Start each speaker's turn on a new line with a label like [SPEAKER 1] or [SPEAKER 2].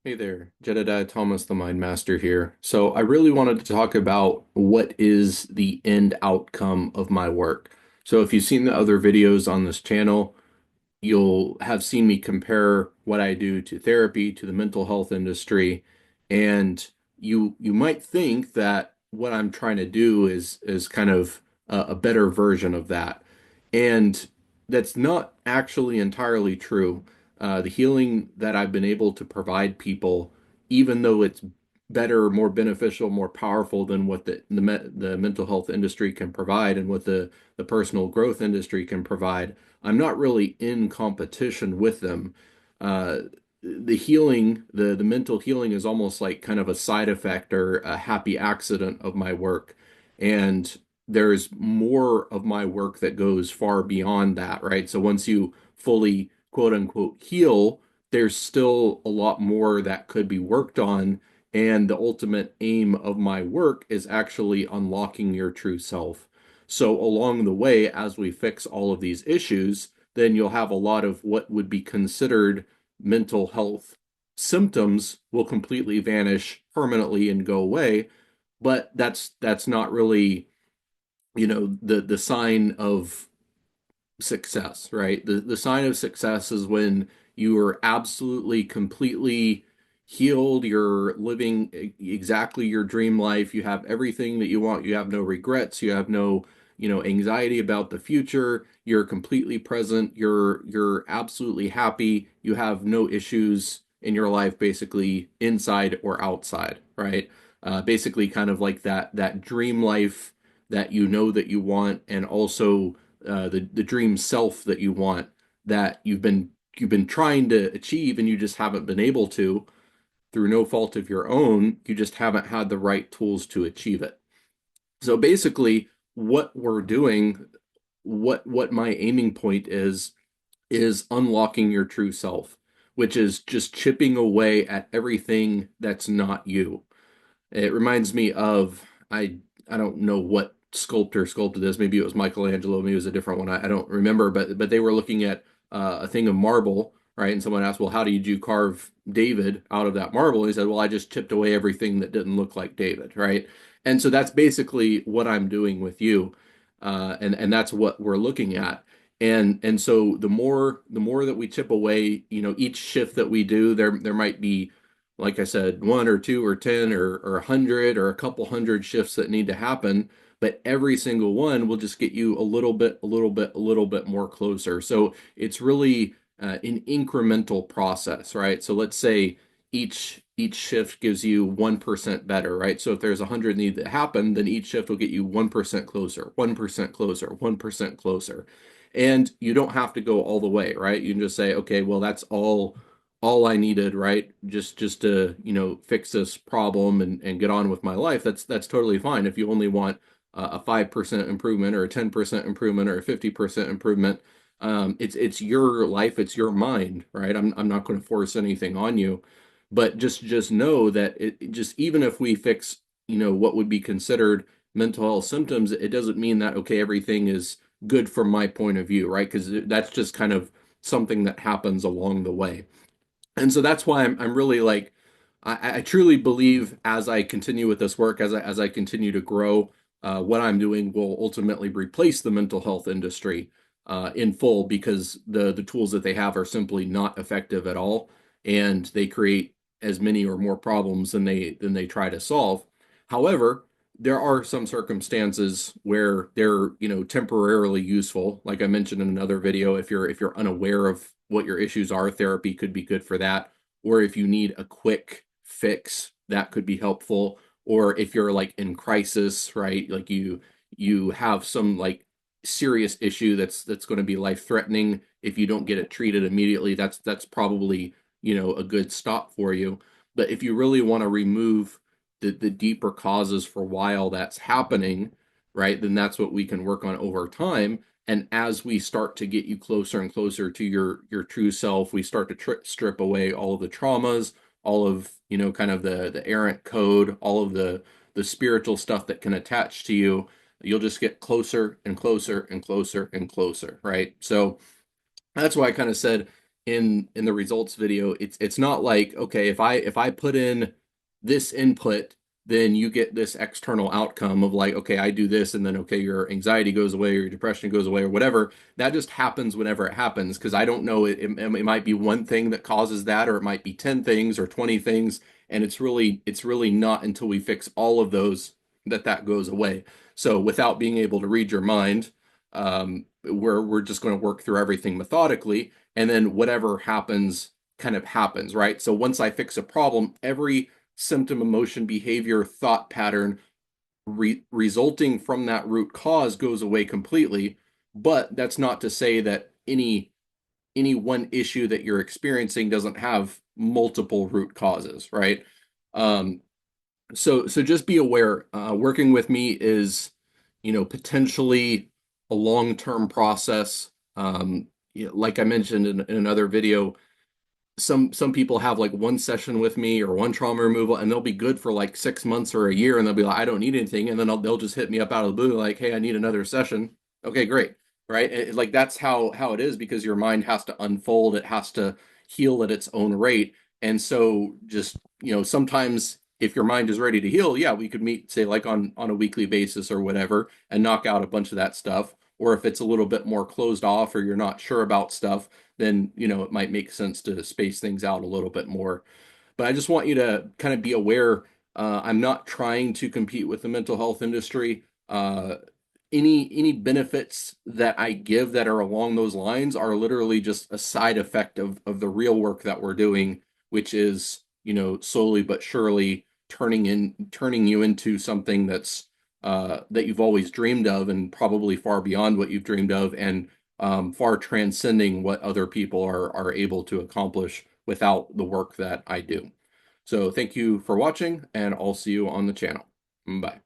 [SPEAKER 1] Hey there, Jedediah Thomas, the Mind Master here. So, I really wanted to talk about what is the end outcome of my work. So, if you've seen the other videos on this channel, you'll have seen me compare what I do to therapy, to the mental health industry, and you might think that what I'm trying to do is kind of a better version of that. And that's not actually entirely true. The healing that I've been able to provide people, even though it's better, more beneficial, more powerful than what the mental health industry can provide and what the personal growth industry can provide, I'm not really in competition with them. Uh, the healing, the mental healing is almost like kind of a side effect or a happy accident of my work. And there's more of my work that goes far beyond that, right? So once you fully quote unquote heal, there's still a lot more that could be worked on. And the ultimate aim of my work is actually unlocking your true self. So along the way, as we fix all of these issues, then you'll have a lot of what would be considered mental health symptoms will completely vanish permanently and go away. But that's not really, the sign of success, right? The sign of success is when you are absolutely completely healed, you're living exactly your dream life, you have everything that you want, you have no regrets, you have no, anxiety about the future, you're completely present, you're absolutely happy, you have no issues in your life basically inside or outside, right? Basically kind of like that dream life that you know that you want, and also the dream self that you want, that you've been trying to achieve and you just haven't been able to through no fault of your own. You just haven't had the right tools to achieve it. So basically, what we're doing, what my aiming point is unlocking your true self, which is just chipping away at everything that's not you. It reminds me of, I don't know what sculptor sculpted this. Maybe it was Michelangelo. Maybe it was a different one. I don't remember. But they were looking at a thing of marble, right? And someone asked, "Well, how did you carve David out of that marble?" And he said, "Well, I just chipped away everything that didn't look like David," right? And so that's basically what I'm doing with you, and that's what we're looking at. And so the more that we chip away, each shift that we do, there might be, like I said, one or two or 10 or 100 or a couple hundred shifts that need to happen, but every single one will just get you a little bit, a little bit, a little bit more closer. So it's really an incremental process, right? So let's say each shift gives you 1% better, right? So if there's 100 need to happen, then each shift will get you 1% closer, 1% closer, 1% closer. And you don't have to go all the way, right? You can just say, okay, well, that's all I needed, right? Just to, fix this problem and get on with my life. That's totally fine. If you only want a 5% improvement or a 10% improvement or a 50% improvement, it's your life, it's your mind, right? I'm not going to force anything on you, but just know that just even if we fix, what would be considered mental health symptoms, it doesn't mean that okay, everything is good from my point of view, right? Because that's just kind of something that happens along the way. And so that's why I'm really like, I truly believe as I continue with this work, as I continue to grow, what I'm doing will ultimately replace the mental health industry in full, because the tools that they have are simply not effective at all, and they create as many or more problems than they try to solve. However, there are some circumstances where they're, temporarily useful. Like I mentioned in another video, if you're unaware of what your issues are, therapy could be good for that. Or if you need a quick fix, that could be helpful. Or if you're like in crisis, right? Like you have some like serious issue that's going to be life threatening. If you don't get it treated immediately, that's probably, a good stop for you. But if you really want to remove the deeper causes for why all that's happening, right, then that's what we can work on over time. And as we start to get you closer and closer to your true self, we start to strip away all of the traumas, all of, kind of the errant code, all of the spiritual stuff that can attach to you. You'll just get closer and closer and closer and closer, right? So that's why I kind of said, in the results video, it's not like, okay, if I put in this input, then you get this external outcome of like, okay, I do this, and then okay, your anxiety goes away or your depression goes away or whatever. That just happens whenever it happens because I don't know, it might be one thing that causes that, or it might be 10 things or 20 things, and it's really not until we fix all of those that that goes away. So without being able to read your mind, we're just going to work through everything methodically, and then whatever happens kind of happens, right? So once I fix a problem, every symptom, emotion, behavior, thought pattern resulting from that root cause goes away completely. But that's not to say that any one issue that you're experiencing doesn't have multiple root causes, right? Um, so just be aware. Working with me is, potentially a long-term process. Like I mentioned in another video, some people have like one session with me or one trauma removal, and they'll be good for like 6 months or a year, and they'll be like, I don't need anything, and then they'll just hit me up out of the blue like, hey, I need another session. Okay, great, right? Like that's how it is, because your mind has to unfold, it has to heal at its own rate. And so just, sometimes if your mind is ready to heal, yeah, we could meet, say, like on a weekly basis or whatever, and knock out a bunch of that stuff. Or if it's a little bit more closed off or you're not sure about stuff, then it might make sense to space things out a little bit more. But I just want you to kind of be aware. I'm not trying to compete with the mental health industry. Any benefits that I give that are along those lines are literally just a side effect of the real work that we're doing, which is, slowly but surely turning you into something that you've always dreamed of, and probably far beyond what you've dreamed of, and far transcending what other people are able to accomplish without the work that I do. So thank you for watching, and I'll see you on the channel. Bye.